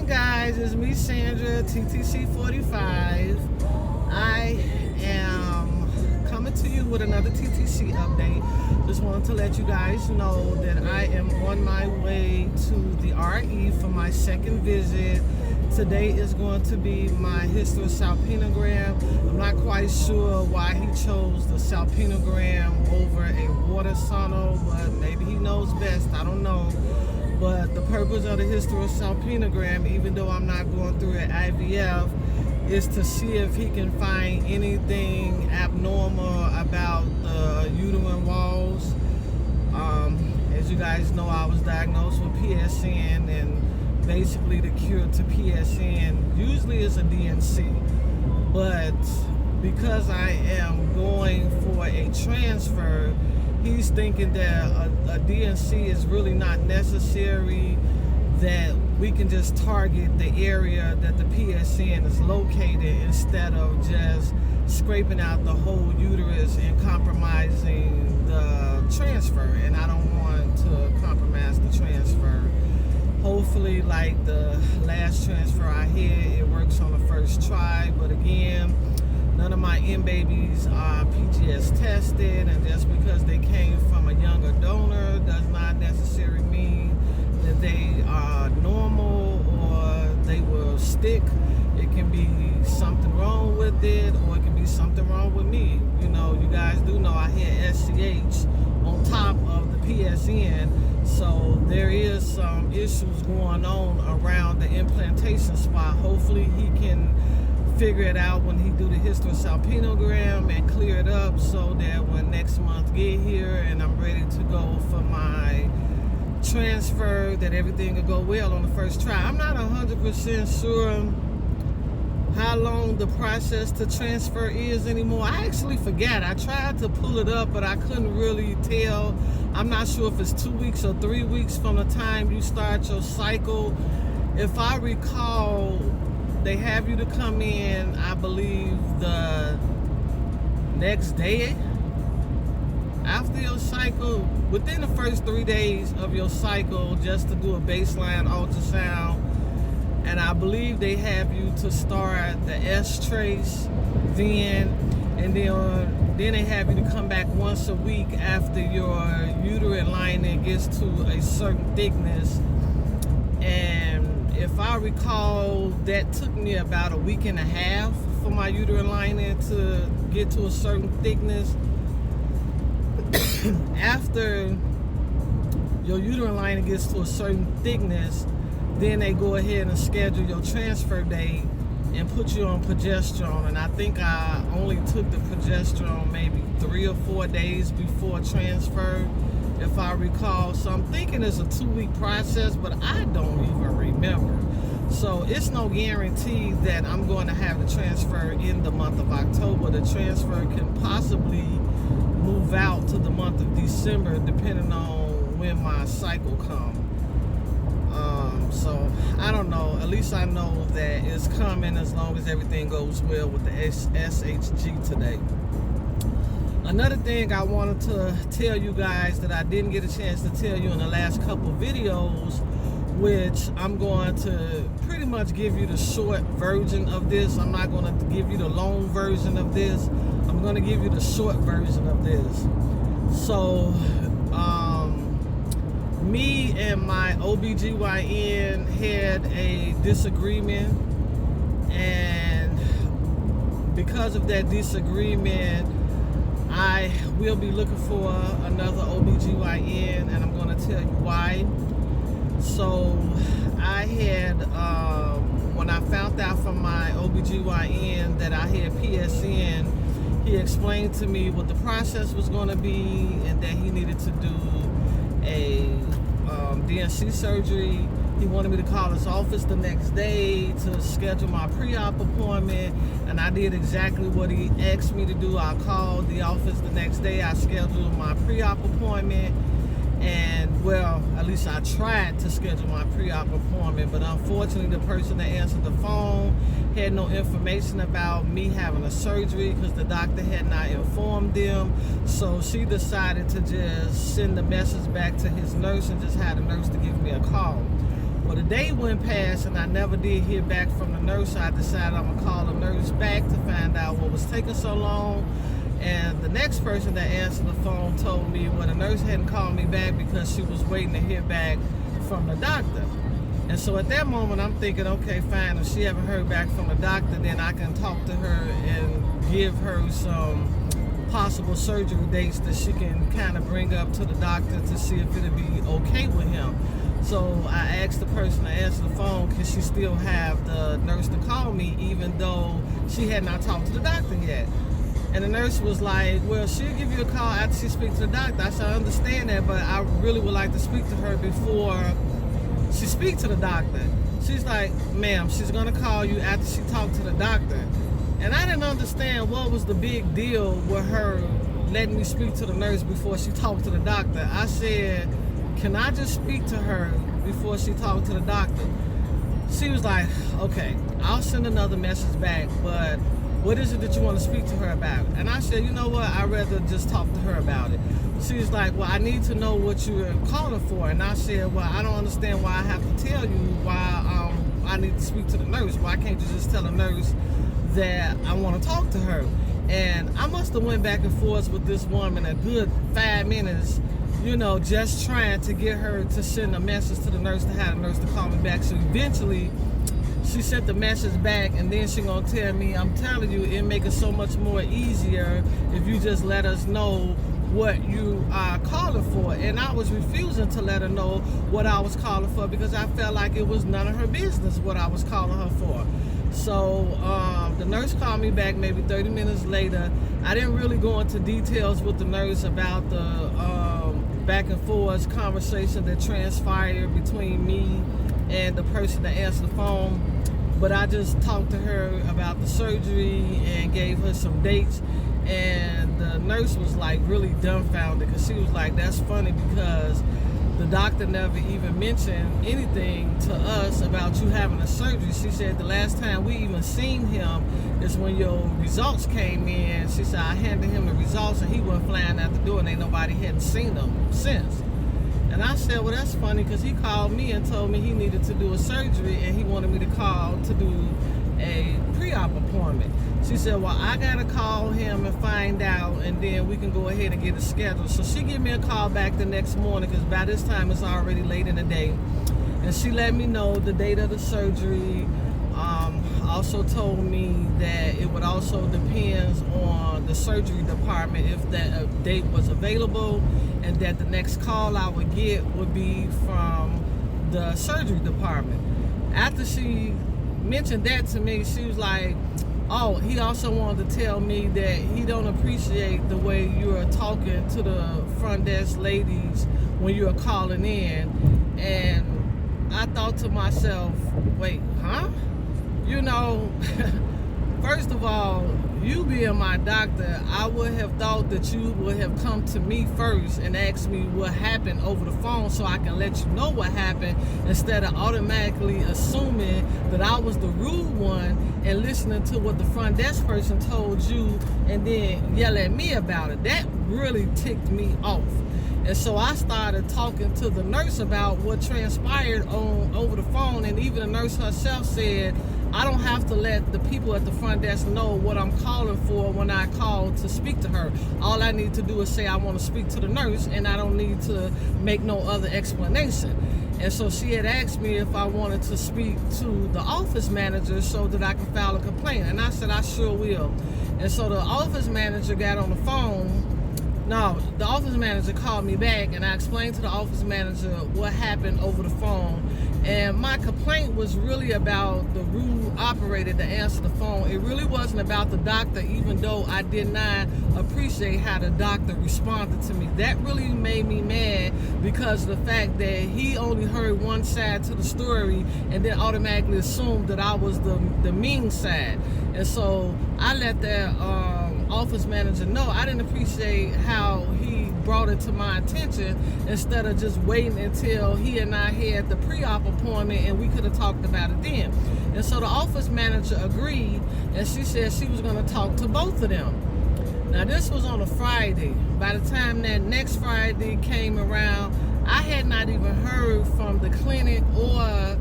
morning, guys. It's me, Sandra, TTC 45. I am coming to you with another TTC update. Just wanted to let you guys know that I am on my way to the RE for my second visit. Today is going to be my hysterosalpingogram. I'm not quite sure why he chose the salpingogram over a water sono, but maybe he knows best. I don't know. But the purpose of the hysterosalpingogram, even though I'm not going through an IVF, is to see if he can find anything abnormal about the uterine walls. As you guys know, I was diagnosed with PSN, and basically the cure to PSN usually is a DNC. But because I am going for a transfer, he's thinking that a DNC is really not necessary, that we can just target the area that the PSN is located instead of just scraping out the whole uterus and compromising the transfer. And I don't want to compromise the transfer. Hopefully, like the last transfer I had, it works on the first try. But again, none of my M babies are PGS tested, and just because they came from a younger donor does not necessarily mean that they are normal or they will stick. It can be something wrong with it, or it can be something wrong with me. You know, you guys do know I had SCH on top of the PSN, so there is some issues going on around the implantation spot. Hopefully he can figure it out when he do the hysterosalpingogram and clear it up, so that when next month get here and I'm ready to go for my transfer, that everything will go well on the first try. I'm not 100% sure how long the process to transfer is anymore. I actually forgot. I tried to pull it up, but I couldn't really tell. I'm not sure if it's 2 weeks or 3 weeks from the time you start your cycle. If I recall, they have you to come in, I believe, the next day after your cycle, within the first 3 days of your cycle, just to do a baseline ultrasound. And I believe they have you to start the S-trace then, and then they have you to come back once a week after your uterine lining gets to a certain thickness. And if I recall, that took me about a week and a half for my uterine lining to get to a certain thickness. After your uterine lining gets to a certain thickness, then they go ahead and schedule your transfer date and put you on progesterone. And I think I only took the progesterone maybe 3 or 4 days before transfer, if I recall. So I'm thinking it's a 2-week process, but I don't even remember. So it's no guarantee that I'm going to have the transfer in the month of October. The transfer can possibly move out to the month of December, depending on when my cycle comes. So I don't know. At least I know that it's coming, as long as everything goes well with the SHG today. Another thing I wanted to tell you guys that I didn't get a chance to tell you in the last couple of videos, which I'm going to pretty much give you the short version of this. I'm not going to give you the long version of this. I'm going to give you the short version of this. So, me and my OBGYN had a disagreement, and because of that disagreement, I will be looking for another OBGYN, and I'm going to tell you why. So I had, when I found out from my OBGYN that I had PSN, he explained to me what the process was going to be, and that he needed to do a DNC surgery. He wanted me to call his office the next day to schedule my pre-op appointment, and I did exactly what he asked me to do. I called the office the next day. I scheduled my pre-op appointment, and well, at least I tried to schedule my pre-op appointment, but unfortunately the person that answered the phone had no information about me having a surgery, because the doctor had not informed them. So she decided to just send the message back to his nurse and just had the nurse to give me a call. Well, the day went past and I never did hear back from the nurse. So I decided I'm gonna call the nurse back to find out what was taking so long. And the next person that answered the phone told me, well, the nurse hadn't called me back because she was waiting to hear back from the doctor. And so at that moment, I'm thinking, okay, fine. If she haven't heard back from the doctor, then I can talk to her and give her some possible surgery dates that she can kind of bring up to the doctor to see if it'll be okay with him. So I asked the person to answer the phone, can she still have the nurse to call me, even though she had not talked to the doctor yet? And the nurse was like, well, she'll give you a call after she speaks to the doctor. I said, I understand that, but I really would like to speak to her before she speaks to the doctor. She's like, ma'am, she's going to call you after she talked to the doctor. And I didn't understand what was the big deal with her letting me speak to the nurse before she talked to the doctor. I said, can I just speak to her before she talked to the doctor? She was like, okay, I'll send another message back, but what is it that you want to speak to her about? And I said, you know what, I'd rather just talk to her about it. She was like, well, I need to know what you're calling for. And I said, well, I don't understand why I have to tell you why I need to speak to the nurse. Why can't you just tell the nurse that I want to talk to her? And I must have went back and forth with this woman a good 5 minutes, you know, just trying to get her to send a message to the nurse to have the nurse to call me back. So eventually she sent the message back, and then she gonna tell me, I'm telling you, it make it so much more easier if you just let us know what you are calling for. And I was refusing to let her know what I was calling for because I felt like it was none of her business what I was calling her for. So the nurse called me back maybe 30 minutes later. I didn't really go into details with the nurse about the back and forth conversation that transpired between me and the person that answered the phone, but I just talked to her about the surgery and gave her some dates. And the nurse was like really dumbfounded because she was like, that's funny because the doctor never even mentioned anything to us about you having a surgery. She said the last time we even seen him is when your results came in. She said I handed him the results and he went flying out the door and ain't nobody hadn't seen him since. And I said, well, that's funny because he called me and told me he needed to do a surgery and he wanted me to call to do a pre-op appointment. She said, well, I got to call him and find out, and then we can go ahead and get it scheduled. So she gave me a call back the next morning because by this time it's already late in the day. And she let me know the date of the surgery. Also told me that it would also depend on the surgery department if that date was available, and that the next call I would get would be from the surgery department. After she mentioned that to me, she was like, oh, he also wanted to tell me that he don't appreciate the way you are talking to the front desk ladies when you are calling in. And I thought to myself, wait, huh? You know, first of all, you being my doctor, I would have thought that you would have come to me first and asked me what happened over the phone so I can let you know what happened, instead of automatically assuming that I was the rude one and listening to what the front desk person told you and then yell at me about it. That really ticked me off. And so I started talking to the nurse about what transpired over the phone, and even the nurse herself said, I don't have to let the people at the front desk know what I'm calling for when I call to speak to her. All I need to do is say I want to speak to the nurse, and I don't need to make no other explanation. And so she had asked me if I wanted to speak to the office manager so that I could file a complaint. And I said, I sure will. And so the office manager got on the phone. No, the office manager called me back, and I explained to the office manager what happened over the phone. And my complaint was really about the rude operator that answered the phone. It really wasn't about the doctor, even though I did not appreciate how the doctor responded to me. That really made me mad because of the fact that he only heard one side to the story and then automatically assumed that I was the mean side. And so I let that office manager know I didn't appreciate how he brought it to my attention instead of just waiting until he and I had the pre-op appointment and we could have talked about it then. And so the office manager agreed, and she said she was going to talk to both of them. Now this was on a Friday. By the time that next Friday came around, I had not even heard from the clinic or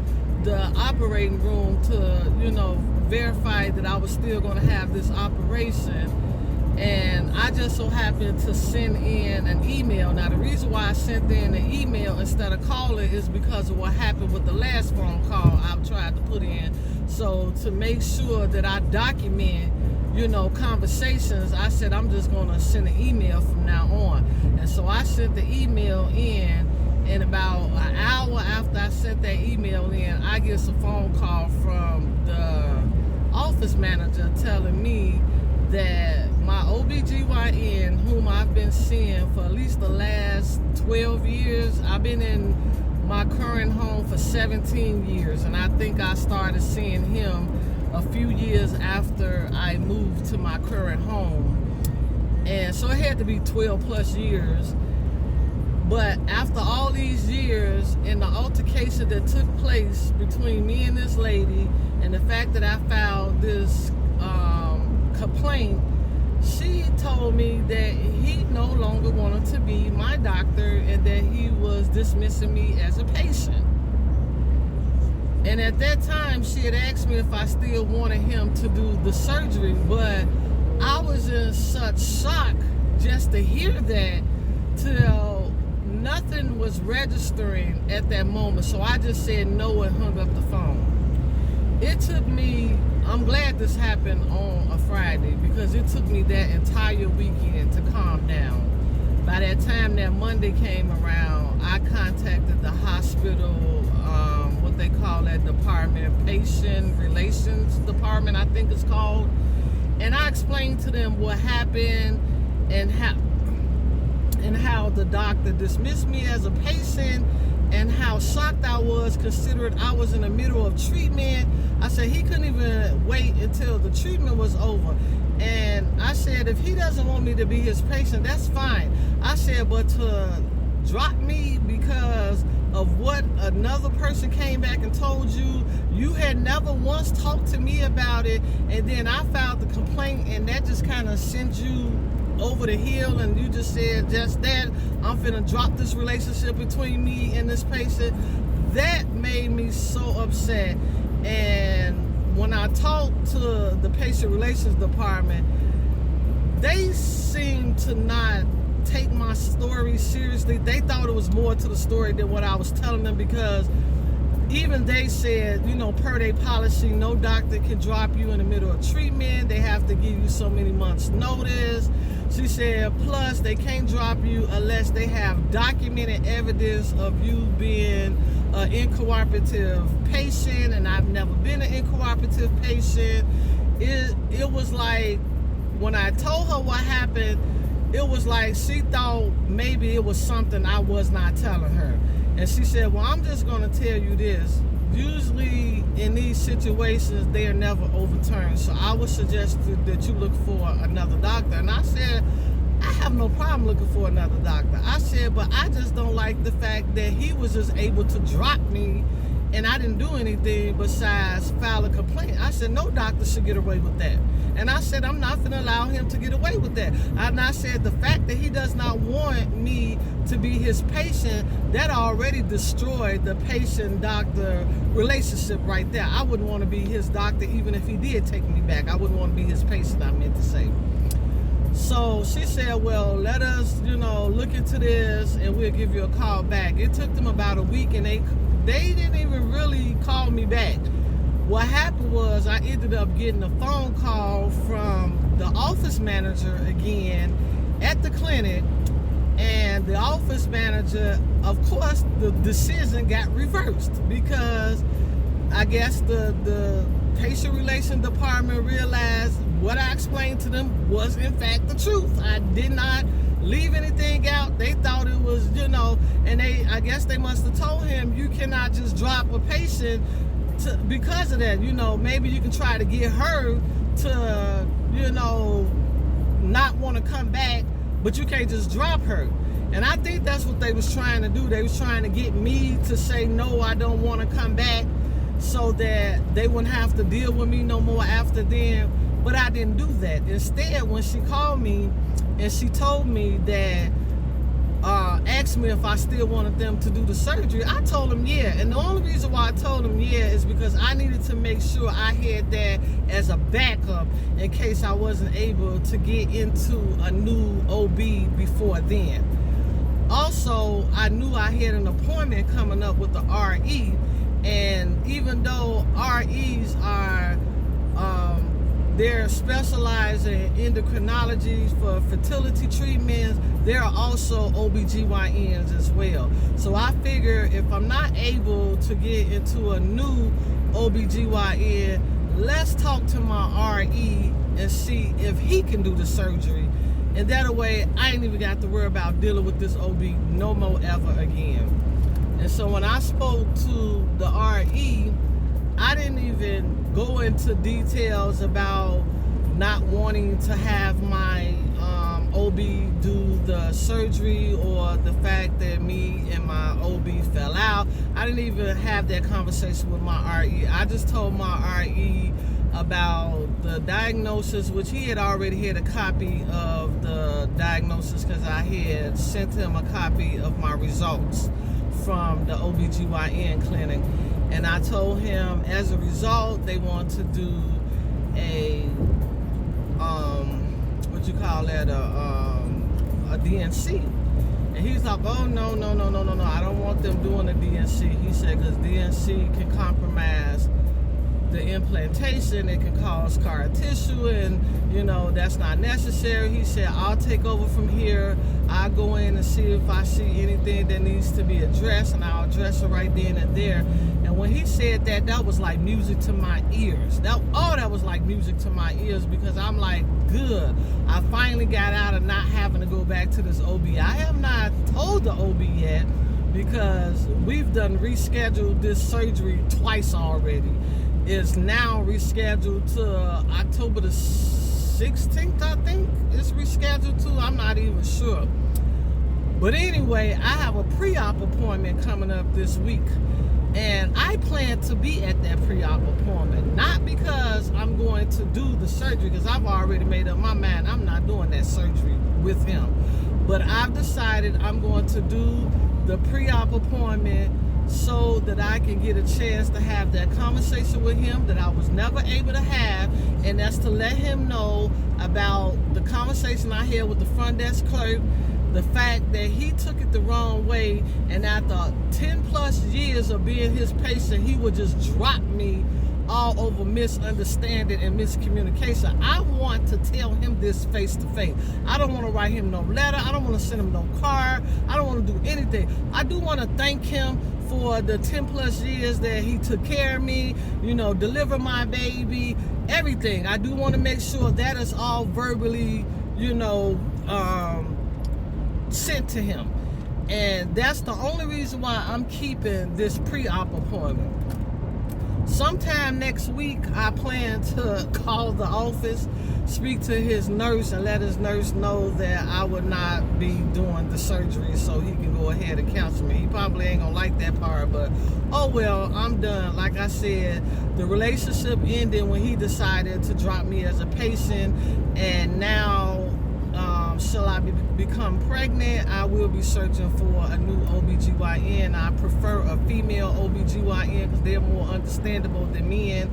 operating room to, verify that I was still going to have this operation. And I just so happened to send in an email. Now, the reason why I sent in an email instead of calling is because of what happened with the last phone call I tried to put in. So to make sure that I document, conversations, I said I'm just going to send an email from now on. And so I sent the email in, and about an hour after I sent that email in, I get a phone call from the office manager telling me that my OBGYN, whom I've been seeing for at least the last 12 years, I've been in my current home for 17 years, and I think I started seeing him a few years after I moved to my current home. And so it had to be 12 plus years. But after all these years, and the altercation that took place between me and this lady, and the fact that I filed this complaint, she told me that he no longer wanted to be my doctor and that he was dismissing me as a patient. And at that time, she had asked me if I still wanted him to do the surgery, but I was in such shock just to hear that till nothing was registering at that moment. So I just said no and hung up the phone. It took me, I'm glad this happened on a Friday, because it took me that entire weekend to calm down. By that time that Monday came around, I contacted the hospital, what they call that department, patient relations department, I think it's called. And I explained to them what happened and how the doctor dismissed me as a patient, and how shocked I was considering I was in the middle of treatment. I said he couldn't even wait until the treatment was over. And I said, if he doesn't want me to be his patient, that's fine. I said, but to drop me because of what another person came back and told you, you had never once talked to me about it, and then I filed the complaint, and that just kind of sent you over the hill, and you just said just that, I'm finna drop this relationship between me and this patient. That made me so upset. And when I talked to the patient relations department, they seemed to not take my story seriously. They thought it was more to the story than what I was telling them, because even they said, per their policy, no doctor can drop you in the middle of treatment. They have to give you so many months notice. She said, plus they can't drop you unless they have documented evidence of you being an incooperative patient, and I've never been an incooperative patient. It was like, when I told her what happened, it was like she thought maybe it was something I was not telling her. And she said, well, I'm just going to tell you this. Usually in these situations, they are never overturned. So I would suggest that you look for another doctor. And I said, I have no problem looking for another doctor. I said, but I just don't like the fact that he was just able to drop me, and I didn't do anything besides file a complaint. I said, no doctor should get away with that. And I said, I'm not going to allow him to get away with that. And I said, the fact that he does not want me to be his patient, that already destroyed the patient-doctor relationship right there. I wouldn't want to be his doctor even if he did take me back. I wouldn't want to be his patient, I meant to say. So she said, well, let us, look into this, and we'll give you a call back. It took them about a week, and they didn't even really call me back. What happened was I ended up getting a phone call from the office manager again at the clinic, and the office manager, of course, the decision got reversed, because I guess the patient relations department realized what I explained to them was in fact the truth. I did not leave anything out. They thought it was, and I guess they must have told him, you cannot just drop a patient because of that. Maybe you can try to get her to, not want to come back, but you can't just drop her. And I think that's what they was trying to do. They was trying to get me to say, no, I don't want to come back, so that they wouldn't have to deal with me no more after then. But I didn't do that. Instead, when she called me and she told me that asked me if I still wanted them to do the surgery. I told them yeah, and the only reason why I told them yeah is because I needed to make sure I had that as a backup in case I wasn't able to get into a new OB before then. Also, I knew I had an appointment coming up with the RE, and even though REs are they're specialized in endocrinology for fertility treatments, there are also OBGYNs as well. So I figure if I'm not able to get into a new OBGYN, let's talk to my RE and see if he can do the surgery. And that way, I ain't even got to worry about dealing with this OB no more ever again. And so when I spoke to the RE, I didn't even go into details about not wanting to have my OB do the surgery or the fact that me and my OB fell out. I didn't even have that conversation with my RE. I just told my RE about the diagnosis, which he had already had a copy of the diagnosis because I had sent him a copy of my results from the OBGYN clinic. And I told him as a result, they want to do a, what you call that, a DNC. And he's like, oh, no, I don't want them doing a DNC. He said, because DNC can compromise the implantation, it can cause scar tissue, and you know that's not necessary. He said, I'll take over from here. I'll go in and see if I see anything that needs to be addressed, and I'll address it right then and there. And when he said that, that was like music to my ears. That was like music to my ears, because I'm like, good, I finally got out of not having to go back to this OB. I have not told the OB yet, because we've done rescheduled this surgery twice already. Is now rescheduled to October the 16th, I think it's rescheduled to. I'm not even sure. But anyway, I have a pre-op appointment coming up this week. And I plan to be at that pre-op appointment. Not because I'm going to do the surgery, because I've already made up my mind I'm not doing that surgery with him. But I've decided I'm going to do the pre-op appointment so that I can get a chance to have that conversation with him that I was never able to have, and that's to let him know about the conversation I had with the front desk clerk, the fact that he took it the wrong way, and after 10 plus years of being his patient, he would just drop me all over misunderstanding and miscommunication. I want to tell him this face to face. I don't want to write him no letter. I don't want to send him no card. I don't want to do anything. I do want to thank him for the 10 plus years that he took care of me, you know, deliver my baby, everything. I do want to make sure that is all verbally, you know, sent to him. And that's the only reason why I'm keeping this pre-op appointment. Sometime next week, I plan to call the office, speak to his nurse, and let his nurse know that I would not be doing the surgery, so he can go ahead and counsel me. He probably ain't gonna like that part, but oh well, I'm done. Like I said, the relationship ended when he decided to drop me as a patient, and now shall I become pregnant, I will be searching for a new OBGYN. I prefer a female OBGYN because they're more understandable than men,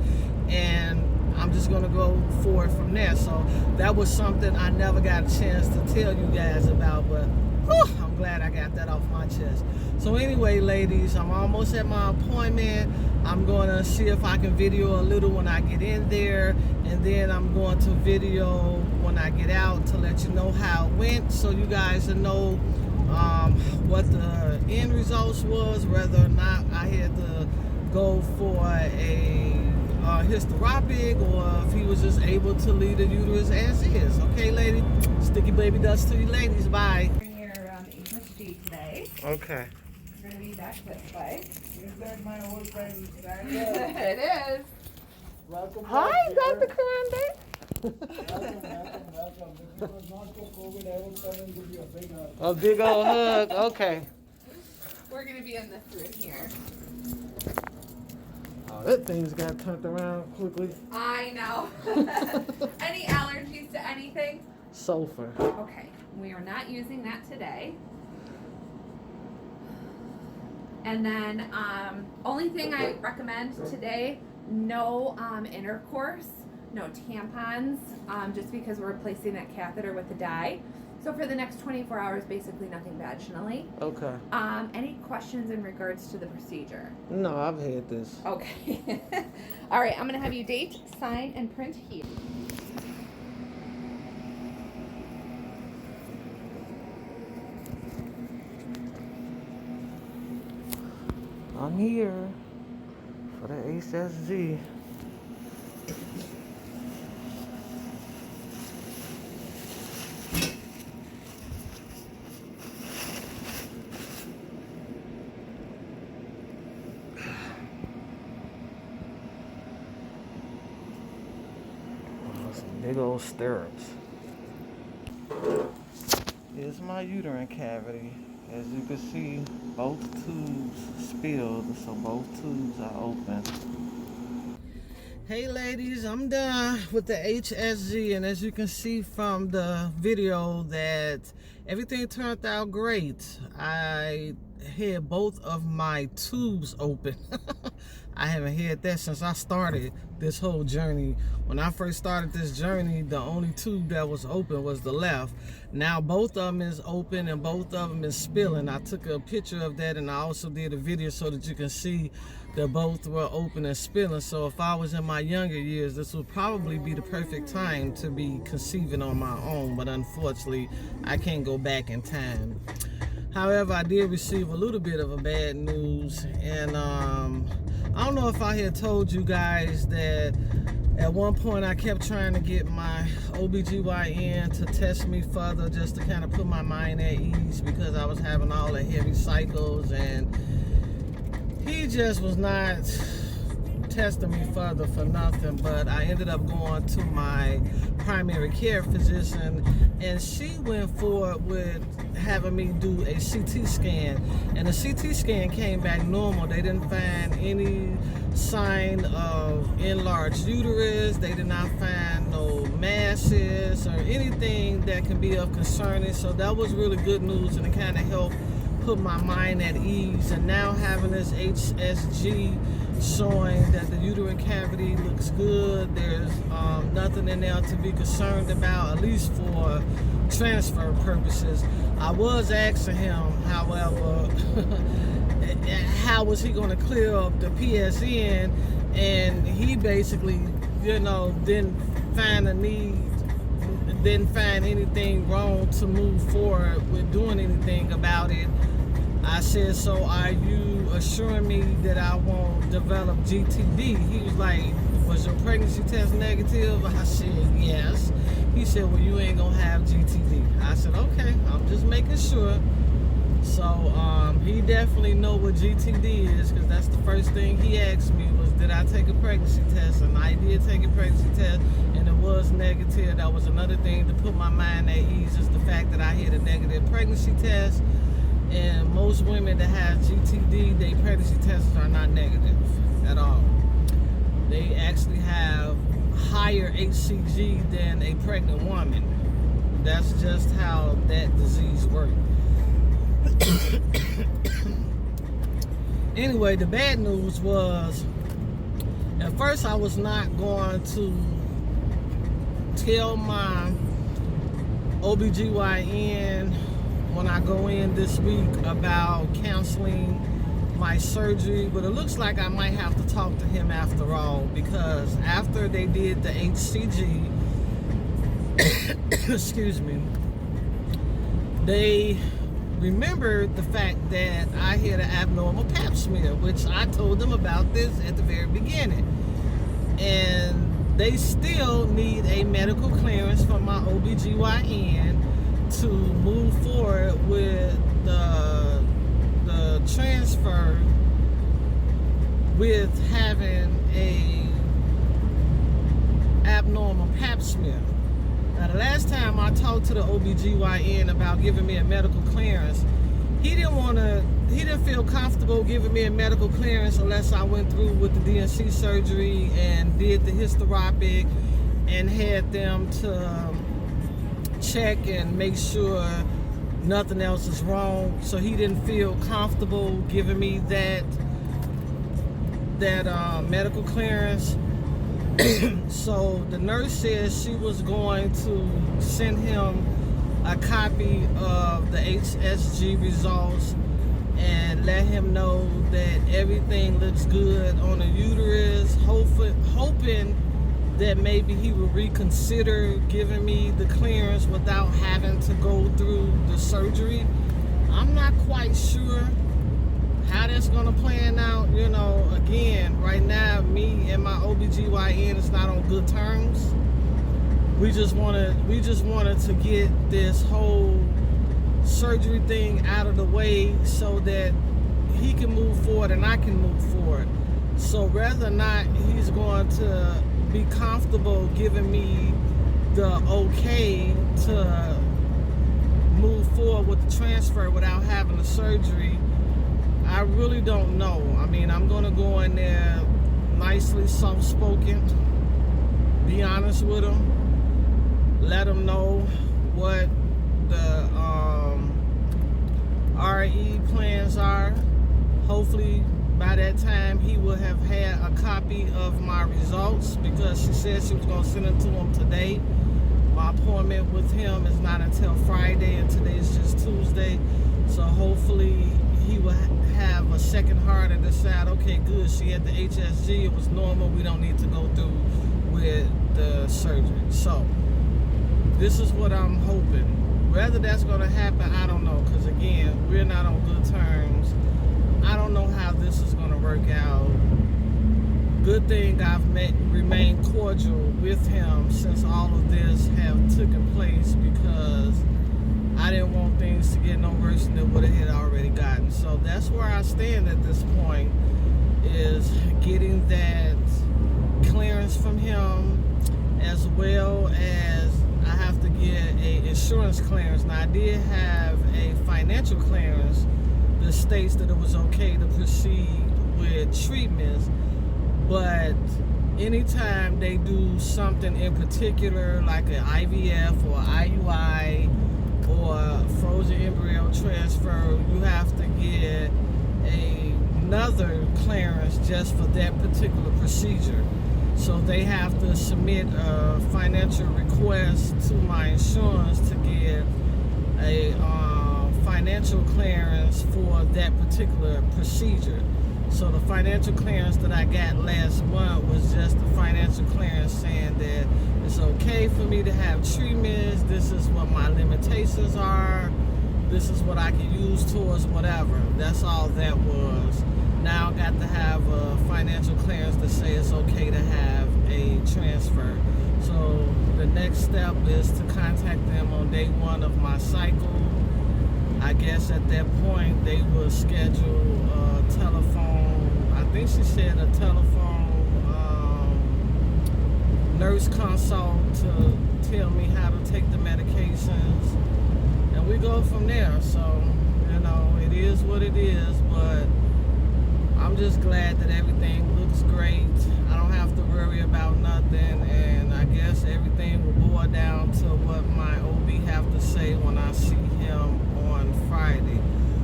and I'm just going to go forward from there. So that was something I never got a chance to tell you guys about, but whew, I'm glad I got that off my chest. So anyway, ladies, I'm almost at my appointment. I'm going to see if I can video a little when I get in there, and then I'm going to video when I get out to let you know how it went, so you guys will know what the end results was, whether or not I had to go for a hysteroscopic, or if he was just able to leave the uterus as is. Okay, lady? Sticky baby dust to you ladies. Bye. Your HSG today. Okay. We're going to be back this way. Is that my old friend? It is. Welcome. Hi, Dr. Conde. Welcome. If it was not for COVID, I would come and give you a big hug. A big old hug. Okay. We're going to be in this room here. Oh, that thing's got turned around quickly. I know. Any allergies to anything? Sulfur. Okay. We are not using that today. And then only thing I recommend today, no intercourse, no tampons, just because we're replacing that catheter with a dye. So for the next 24 hours, basically nothing vaginally. Okay. Any questions in regards to the procedure? No, I've had this. Okay. All right, I'm going to have you date, sign, and print here. I'm here for the HSG. Some big old stirrups. Here's my uterine cavity. As you can see, both tubes spilled, so both tubes are open. Hey ladies, I'm done with the HSG, and as you can see from the video that everything turned out great. I had both of my tubes open. I haven't had that since I started this whole journey. When I first started this journey, the only tube that was open was the left. Now both of them is open and both of them is spilling. I took a picture of that, and I also did a video so that you can see that both were open and spilling. So if I was in my younger years, this would probably be the perfect time to be conceiving on my own, but unfortunately I can't go back in time. However, I did receive a little bit of a bad news, and I don't know if I had told you guys that at one point I kept trying to get my OBGYN to test me further, just to kind of put my mind at ease, because I was having all the heavy cycles, and he just was not testing me further for nothing. But I ended up going to my primary care physician, and she went forward with having me do a CT scan, and the CT scan came back normal. They didn't find any sign of enlarged uterus. They did not find no masses or anything that can be of concern. So that was really good news, and it kind of helped put my mind at ease. And now having this HSG showing that the uterine cavity looks good, there's nothing in there to be concerned about, at least for transfer purposes. I was asking him, however, how was he going to clear up the PSN, and he basically, didn't find anything wrong to move forward with doing anything about it. I said, so are you assuring me that I won't develop GTD? He was like, was your pregnancy test negative? I said, yes. He said, well, you ain't gonna have GTD. I said, okay, I'm just making sure. So he definitely know what GTD is, because that's the first thing he asked me was, did I take a pregnancy test? And I did take a pregnancy test, and it was negative. That was another thing to put my mind at ease, is the fact that I had a negative pregnancy test. And most women that have GTD, their pregnancy tests are not negative at all. They actually have higher HCG than a pregnant woman. That's just how that disease works. Anyway, the bad news was, at first I was not going to tell my OBGYN when I go in this week about canceling my surgery, but it looks like I might have to talk to him after all, because after they did the HCG, excuse me, they remembered the fact that I had an abnormal pap smear, which I told them about this at the very beginning. And they still need a medical clearance from my OBGYN to move forward with the transfer with having a abnormal pap smear. Now, the last time I talked to the OBGYN about giving me a medical clearance, he didn't feel comfortable giving me a medical clearance unless I went through with the DNC surgery and did the hysteroscopic and had them to check and make sure nothing else is wrong. So he didn't feel comfortable giving me that medical clearance. So the nurse said she was going to send him a copy of the HSG results and let him know that everything looks good on the uterus, hoping that maybe he would reconsider giving me the clearance without having to go through the surgery. I'm not quite sure how that's gonna plan out. You know, again, right now, me and my OBGYN is not on good terms. We just wanted to get this whole surgery thing out of the way so that he can move forward and I can move forward. So whether or not he's going to be comfortable giving me the okay to move forward with the transfer without having the surgery, I really don't know. I mean, I'm going to go in there nicely soft-spoken, be honest with him, let him know what the RE plans are. Hopefully by that time he will have had a copy of my results, because she said she was going to send it to him today. My appointment with him is not until Friday, and today is just Tuesday. So hopefully he will have a second heart and decide, okay, good, she had the HSG, it was normal, we don't need to go through with the surgery. So this is what I'm hoping. Whether that's going to happen, I don't know, because again, we're not on good terms. I don't know how this is going to work out. Good thing I've remained cordial with him since all of this have taken place, because I didn't want things to get no worse than what it had already gotten. So that's where I stand at this point, is getting that clearance from him, as well as I have to get a insurance clearance. Now, I did have a financial clearance that states that it was okay to proceed with treatments, but anytime they do something in particular, like an IVF or IUI or frozen embryo transfer, you have to get another clearance just for that particular procedure. So they have to submit a financial request to my insurance to get a financial clearance for that particular procedure. So the financial clearance that I got last month was just the financial clearance saying that it's okay for me to have treatments, this is what my limitations are, this is what I can use towards whatever. That's all that was. Now I got to have a financial clearance to say it's okay to have a transfer. So the next step is to contact them on day 1 of my cycle. I guess at that point they will schedule a telephone, I think she said a telephone nurse consult to tell me how to take the medications, and we go from there. So, you know, it is what it is, but I'm just glad that everything looks great. I don't have to worry about nothing, and I guess everything will boil down to what my OB have to say when I see him on Friday.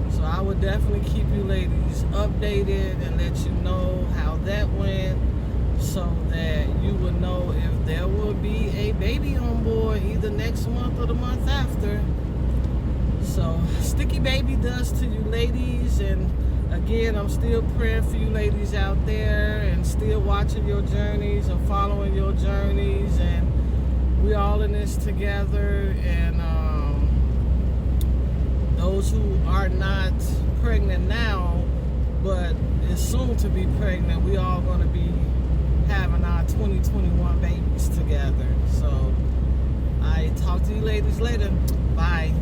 So I would definitely keep you ladies updated and let you know how that went, so that you would know if there will be a baby on board either next month or the month after. So sticky baby does to you ladies, and again, I'm still praying for you ladies out there and still watching your journeys and following your journeys, and we all in this together. And those who are not pregnant now but is soon to be pregnant, we all going to be having our 2021 babies together. So I talk to you ladies later. Bye.